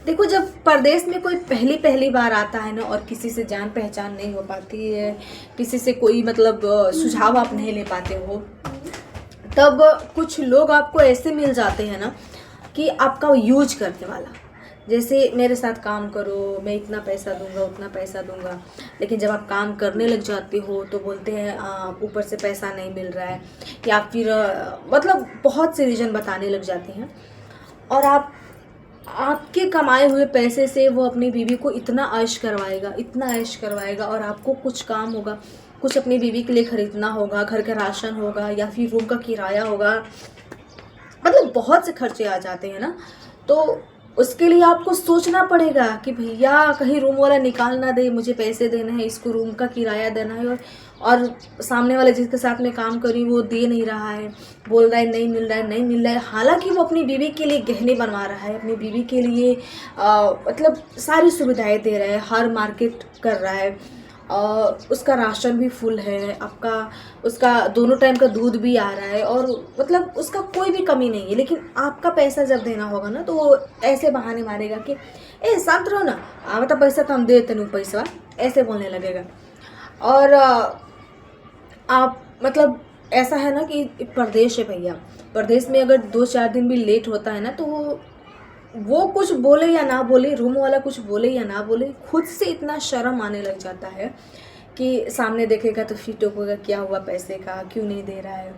देखो, जब परदेश में कोई पहली पहली बार आता है ना, और किसी से जान पहचान नहीं हो पाती है, किसी से कोई मतलब सुझाव आप नहीं ले पाते हो, तब कुछ लोग आपको ऐसे मिल जाते हैं ना कि आपका यूज करने वाला। जैसे मेरे साथ काम करो, मैं इतना पैसा दूंगा, उतना पैसा दूंगा, लेकिन जब आप काम करने लग जाते हो तो बोलते हैं ऊपर से पैसा नहीं मिल रहा है, या फिर मतलब बहुत से रीज़न बताने लग जाते हैं। और आपके कमाए हुए पैसे से वो अपनी बीवी को इतना ऐश करवाएगा, इतना ऐश करवाएगा, और आपको कुछ काम होगा, कुछ अपनी बीवी के लिए खरीदना होगा, घर का राशन होगा, या फिर रूम का किराया होगा, मतलब बहुत से खर्चे आ जाते हैं ना। तो उसके लिए आपको सोचना पड़ेगा कि भैया कहीं रूम वाला निकाल ना दे, मुझे पैसे देने हैं, इसको रूम का किराया देना है, और सामने वाले जिसके साथ मैं काम कर रही हूँ वो दे नहीं रहा है, बोल रहा है नहीं मिल रहा है, नहीं मिल रहा है। हालांकि वो अपनी बीवी के लिए गहने बनवा रहा है, अपनी बीवी के लिए मतलब सारी सुविधाएं दे रहा है, हर मार्केट कर रहा है, उसका राशन भी फुल है, आपका उसका दोनों टाइम का दूध भी आ रहा है, और मतलब उसका कोई भी कमी नहीं है। लेकिन आपका पैसा जब देना होगा ना, तो वो ऐसे बहाने मारेगा कि ए शांत रहो ना, मतलब पैसा तो हम दे देते नहीं, पैसा ऐसे बोलने लगेगा। और आप मतलब ऐसा है ना कि परदेश है भैया, परदेश में अगर 2-4 दिन भी लेट होता है ना, तो वो कुछ बोले या ना बोले, रूम वाला कुछ बोले या ना बोले, खुद से इतना शर्म आने लग जाता है कि सामने देखेगा तो फिर टोकेगा, क्या हुआ पैसे का, क्यों नहीं दे रहा है,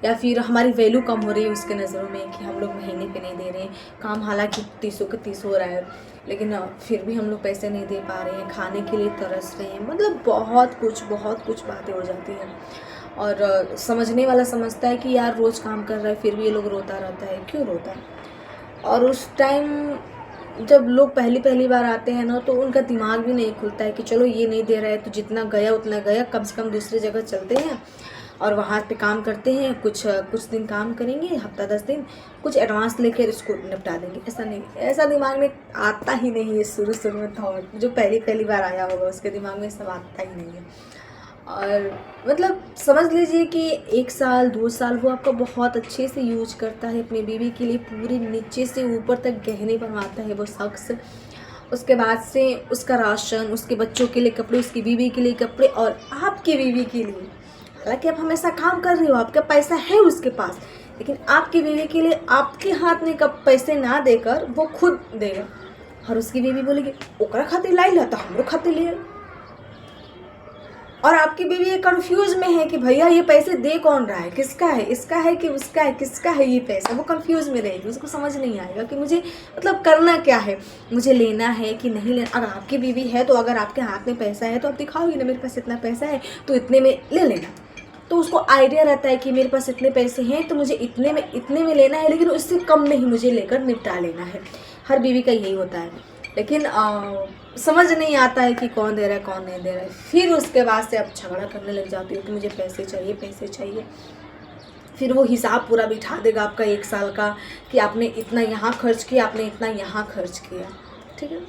या फिर हमारी वैल्यू कम हो रही है उसके नज़रों में कि हम लोग महीने पे नहीं दे रहे हैं, काम हालांकि 30 के 30 हो रहा है, लेकिन फिर भी हम लोग पैसे नहीं दे पा रहे हैं, खाने के लिए तरस रहे हैं, मतलब बहुत कुछ बातें हो जाती हैं। और समझने वाला समझता है कि यार रोज़ काम कर रहा है, फिर भी ये लोग रोता रहता है, क्यों रोता है। और उस टाइम जब लोग पहली पहली बार आते हैं ना, तो उनका दिमाग भी नहीं खुलता है कि चलो ये नहीं दे रहा है तो जितना गया उतना गया, कम से कम दूसरी जगह चलते हैं और वहाँ पे काम करते हैं, कुछ दिन काम करेंगे, हफ्ता 10 दिन, कुछ एडवांस लेकर इसको निपटा देंगे। ऐसा नहीं, ऐसा दिमाग में आता ही नहीं है। शुरू में थॉट जो पहली पहली बार आया होगा उसके दिमाग में सब आता ही नहीं है। और मतलब समझ लीजिए कि 1 साल 2 साल वो आपका बहुत अच्छे से यूज करता है, अपनी बीवी के लिए पूरे नीचे से ऊपर तक गहने बनवाता है वो शख्स। उसके बाद से उसका राशन, उसके बच्चों के लिए कपड़े, उसकी बीवी के लिए कपड़े, और आपकी बीवी के लिए, हालांकि आप हमेशा काम कर रहे हो, आपका पैसा है उसके पास, लेकिन आपकी बीवी के लिए आपके हाथ में कब पैसे ना देकर वो खुद देगा। और उसकी बीवी बोलेगी ओकरा खातिर लाई ला तो हमरो खातिर लिए। और आपकी बीवी ये कंफ्यूज में है कि भैया ये पैसे दे कौन रहा है, किसका है, इसका है कि उसका है, किसका है ये पैसा। वो कंफ्यूज में रहेगी, उसको समझ नहीं आएगा कि मुझे मतलब करना क्या है, मुझे लेना है कि नहीं लेना। अगर आपकी बीवी है तो अगर आपके हाथ में पैसा है तो आप दिखाओगे ना, मेरे पास इतना पैसा है तो इतने में ले लेना। तो उसको आइडिया रहता है कि मेरे पास इतने पैसे हैं तो मुझे इतने में लेना है, लेकिन उससे कम नहीं मुझे लेकर निपटा लेना है। हर बीवी का यही होता है। लेकिन समझ नहीं आता है कि कौन दे रहा है कौन नहीं दे रहा है। फिर उसके बाद से आप झगड़ा करने लग जाती हो कि मुझे पैसे चाहिए, पैसे चाहिए। फिर वो हिसाब पूरा बिठा देगा आपका 1 साल का कि आपने इतना यहाँ खर्च किया, आपने इतना यहाँ खर्च किया। ठीक है।